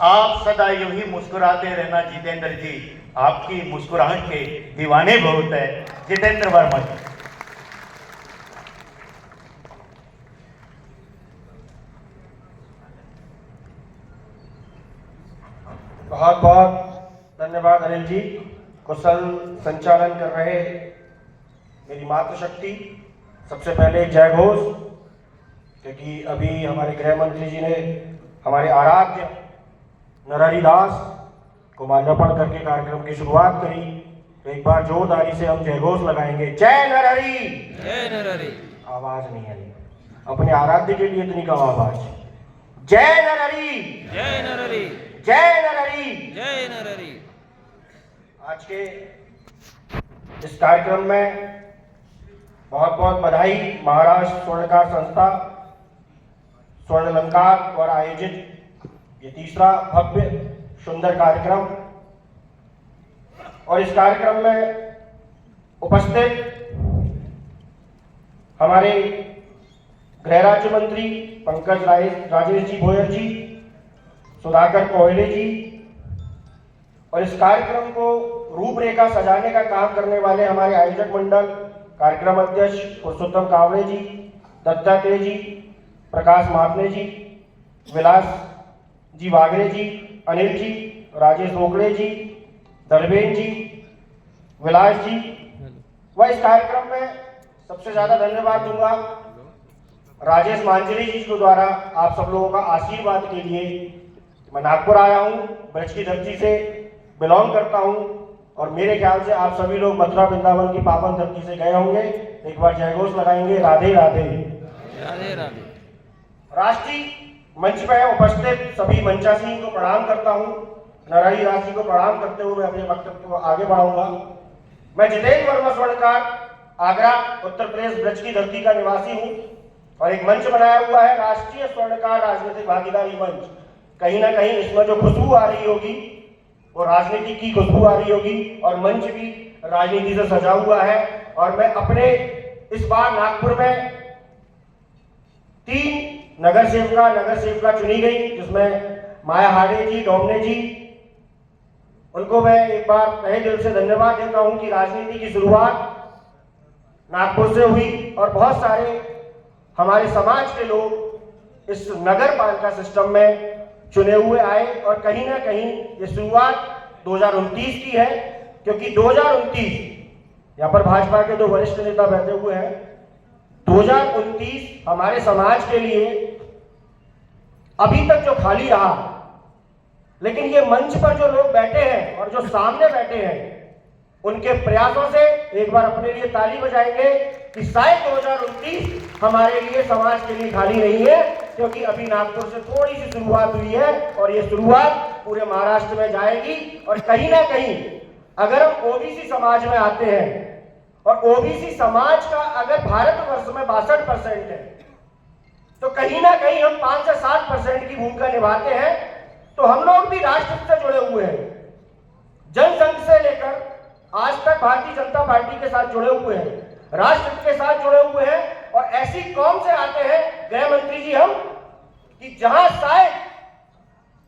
आप सदा यूं ही मुस्कुराते रहना जितेंद्र जी, आपकी मुस्कुराहट के दीवाने बहुत है। जितेंद्र वर्मा जी। बहुत बहुत धन्यवाद अनिल जी। कुशल संचालन कर रहे मेरी मातृशक्ति, सबसे पहले जय घोष, क्योंकि अभी हमारे गृह मंत्री जी ने हमारे आराध्य नरहरि दास को माल्यार्पण करके कार्यक्रम की शुरुआत करी। तो एक बार जोरदारी से हम जय घोष लगाएंगे। जय नरहरि, जय नरहरि। आवाज नहीं आई, अपने आराध्य के लिए इतनी कम आवाज। जय नरहरि, जय नरहरि, जय नरहरि, जय नरहरि। आज के इस कार्यक्रम में बहुत बहुत बधाई। महाराष्ट्र स्वर्णकार संस्था स्वर्णलंकार द्वारा आयोजित ये तीसरा भव्य सुंदर कार्यक्रम, और इस कार्यक्रम में उपस्थित हमारे गृह राज्य मंत्री पंकज राजेश जी भोयर जी, सुधाकर कोहले जी, और इस कार्यक्रम को रूपरेखा सजाने का काम करने वाले हमारे आयोजक मंडल, कार्यक्रम अध्यक्ष पुरुषोत्तम कावड़े जी, दत्तात्रेय जी, प्रकाश मापने जी, विलास जी वागरे जी, अनिल जी, राजेश रोकड़े जी, दरबेन जी, विलास जी। वह इस कार्यक्रम में सबसे ज्यादा धन्यवाद दूंगा राजेश मांजरी जी को द्वारा आप सब लोगों का आशीर्वाद के लिए। मैं नागपुर आया हूँ, ब्रज की धरती से बिलोंग करता हूँ, और मेरे ख्याल से आप सभी लोग मथुरा वृंदावन की पावन धरती से गए होंगे। एक बार जय घोष लगाएंगे। राधे राधे, राधे राधे। राष्ट्रीय मंच पर उपस्थित सभी मंचासीन को प्रणाम करता हूँ। नरहरि दास जी को प्रणाम करते हुए मैं अपने वक्तव्य को आगे बढ़ाऊंगा। मैं जितेंद्र वर्मा स्वर्णकार, आगरा उत्तर प्रदेश ब्रज की धरती का निवासी हूँ, और एक मंच बनाया हुआ है राष्ट्रीय स्वर्णकार राजनीतिक भागीदारी मंच। कहीं ना कहीं इसमें जो खुशबू आ रही होगी वो राजनीति की खुशबू आ रही होगी, और मंच भी राजनीति से सजा हुआ है। और मैं अपने इस बार नागपुर में 3 नगर सेविका चुनी गई, जिसमें माया हाडे जी, डोमने जी, उनको मैं एक बार तहे दिल से धन्यवाद देता हूं कि राजनीति की शुरुआत नागपुर से हुई, और बहुत सारे हमारे समाज के लोग इस नगर पालिका सिस्टम में चुने हुए आए, और कहीं ना कहीं ये शुरुआत 2029 की है, क्योंकि 2029 यहाँ पर भाजपा के 2 वरिष्ठ नेता बैठे हुए हैं। 2029 हमारे समाज के लिए अभी तक जो खाली रहा, लेकिन ये मंच पर जो लोग बैठे हैं और जो सामने बैठे हैं, उनके प्रयासों से एक बार अपने लिए ताली बजाएंगे कि शायद 2029 हमारे लिए, समाज के लिए खाली नहीं है, क्योंकि अभी नागपुर से थोड़ी सी शुरुआत हुई है, और ये शुरुआत पूरे महाराष्ट्र में जाएगी। और कहीं ना कहीं अगर हम ओबीसी समाज में आते हैं, और ओबीसी समाज का अगर भारतवर्ष में 62% है, तो कहीं ना कहीं हम 5 से 7% की भूमिका निभाते हैं। तो हम लोग भी राष्ट्र से जुड़े हुए हैं, जनसंघ से लेकर आज तक भारतीय जनता पार्टी के साथ जुड़े हुए हैं, राष्ट्र के साथ जुड़े हुए हैं। और ऐसी कौम से आते हैं गृह मंत्री जी हम, कि जहां शायद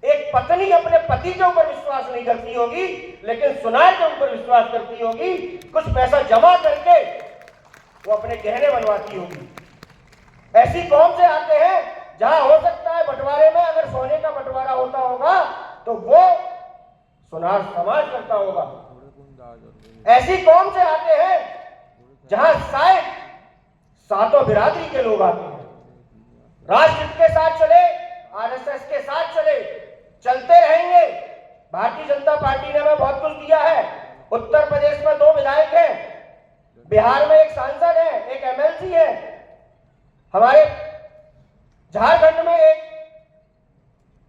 एक पत्नी अपने पति के ऊपर विश्वास नहीं करती होगी, लेकिन सुनार के ऊपर विश्वास करती होगी, कुछ पैसा जमा करके वो अपने गहने बनवाती होगी। ऐसी कौम से आते हैं जहां हो सकता है बंटवारे में अगर सोने का बंटवारा होता होगा तो वो सुनार समाज करता होगा। ऐसी कौम से आते हैं जहां शायद सातों बिरादरी के लोग आते हैं। राष्ट्र के साथ चले, आरएसएस के साथ चले, चलते रहेंगे। भारतीय जनता पार्टी ने हमें बहुत कुछ दिया है। उत्तर प्रदेश में 2 विधायक हैं, बिहार में 1 सांसद है, 1 एमएलसी है, हमारे झारखंड में 1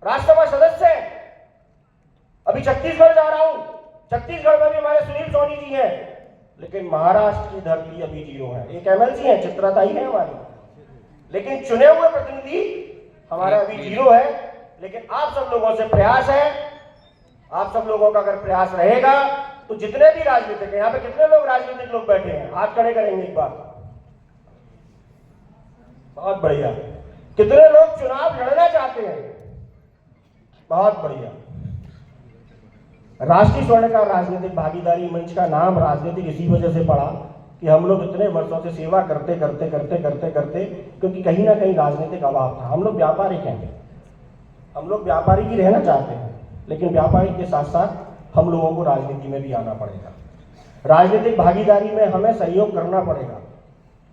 राज्यसभा सदस्य है। अभी छत्तीसगढ़ जा रहा हूं, छत्तीसगढ़ में भी हमारे सुनील सोनी जी हैं, लेकिन महाराष्ट्र की धरती अभी 0 है। 1 एमएलसी है, चित्राताई है हमारी, लेकिन चुने हुए प्रतिनिधि हमारा अभी 0 है। लेकिन आप सब लोगों से प्रयास है, आप सब लोगों का अगर प्रयास रहेगा तो जितने भी राजनीतिक हैं, यहाँ पे कितने लोग राजनीतिक लोग बैठे हैं, हाथ खड़े करेंगे एक बार। बहुत बढ़िया। कितने लोग चुनाव लड़ना चाहते हैं? बहुत बढ़िया। राष्ट्रीय स्वर्णकार राजनीतिक भागीदारी मंच का नाम राजनीतिक इसी वजह से पड़ा कि हम लोग इतने वर्षों से सेवा करते क्योंकि कहीं ना कहीं राजनीतिक अभाव था। हम लोग व्यापारिक हैं, हम लोग व्यापारिक ही रहना चाहते हैं, लेकिन व्यापारिक के साथ साथ हम लोगों को राजनीति में भी आना पड़ेगा। राजनीतिक भागीदारी में हमें सहयोग करना पड़ेगा।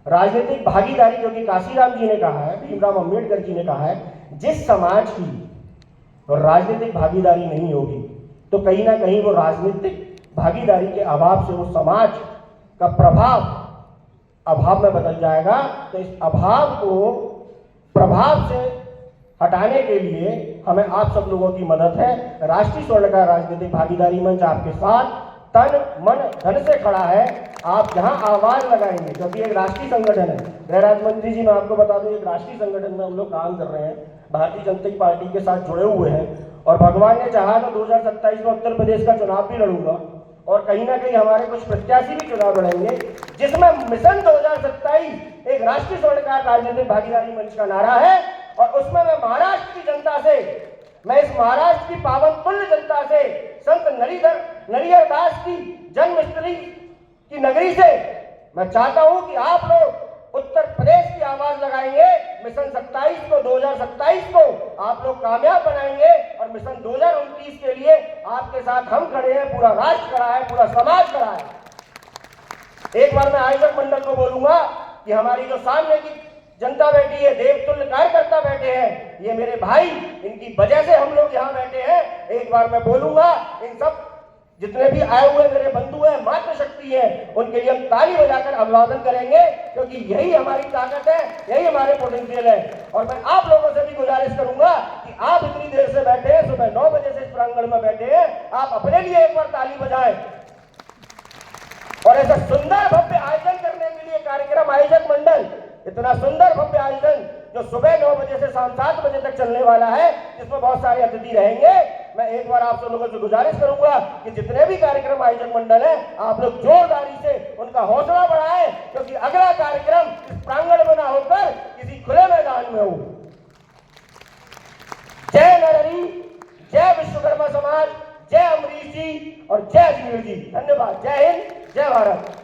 राजनीतिक भागीदारी जो कि काशीराम जी ने कहा है, भीमराव अंबेडकर जी ने कहा है, जिस समाज की राजनीतिक भागीदारी नहीं होगी तो कहीं ना कहीं वो राजनीतिक भागीदारी के अभाव से वो समाज का प्रभाव अभाव में बदल जाएगा। तो इस अभाव को प्रभाव से हटाने के लिए हमें आप सब लोगों की मदद है। राष्ट्रीय स्वर्णकार राजनीतिक भागीदारी मंच आपके साथ तन मन धन से खड़ा है। आप जहां आवाज लगाएंगे, क्योंकि एक राष्ट्रीय संगठन है, गृह राज्य मंत्री जी मैं आपको बता दूं, एक राष्ट्रीय संगठन में हम लोग काम कर रहे हैं, भारतीय जनता पार्टी के साथ जुड़े हुए हैं, और भगवान ने चाहा तो 2027 में उत्तर प्रदेश का चुनाव भी लड़ूंगा, और कहीं ना कहीं हमारे कुछ प्रत्याशी भी चुनाव लड़ेंगे, जिसमें मिशन 2027 एक राष्ट्रीय स्वर्णकार राजनीतिक भागीदारी मंच का नारा है। और उसमें मैं महाराष्ट्र की जनता से, मैं इस महाराष्ट्र की पावन तुल्य जनता से, संत नरिहर दास की जन्मस्थली की नगरी से मैं चाहता हूं कि आप लोग उत्तर प्रदेश की आवाज लगाएंगे। मिशन 27 को 2027 को आप लोग कामयाब बनाएंगे, और मिशन 2029 के लिए आपके साथ हम खड़े हैं, पूरा राष्ट्र खड़ा है, पूरा समाज खड़ा है। एक बार मैं आयोजक मंडल को बोलूंगा कि हमारी जो सामने की जनता बैठी है, देवतुल्य कार्यकर्ता बैठे हैं, ये मेरे भाई, इनकी वजह से हम लोग यहाँ बैठे हैं। एक बार मैं बोलूंगा, इन सब जितने भी आए हुए मेरे बंधु हैं, मातृशक्ति है, उनके लिए हम ताली बजाकर अभिवादन करेंगे, क्योंकि यही हमारी ताकत है, यही हमारे पोटेंशियल है। और मैं आप लोगों से भी गुजारिश करूंगा कि आप इतनी देर से बैठे हैं, सुबह 9 बजे से इस प्रांगण में बैठे हैं, आप अपने लिए एक बार ताली बजाएं। और ऐसा सुंदर भव्य आयोजन करने के लिए कार्यक्रम आयोजक मंडल, इतना सुंदर भव्य आयोजन जो सुबह 9 बजे से शाम 7 बजे तक चलने वाला है, जिसमें बहुत सारे अतिथि रहेंगे। मैं एक बार आप सब लोगों से गुजारिश करूंगा कि जितने भी कार्यक्रम आयोजक मंडल है, आप लोग जोरदारी से उनका हौसला बढ़ाएं, क्योंकि अगला कार्यक्रम इस प्रांगण में ना होकर किसी खुले मैदान में हो। जय नरहरि, जय विश्वकर्मा समाज, जय अमरीश जी और जय अजमेर जी। धन्यवाद। जय हिंद, जय भारत।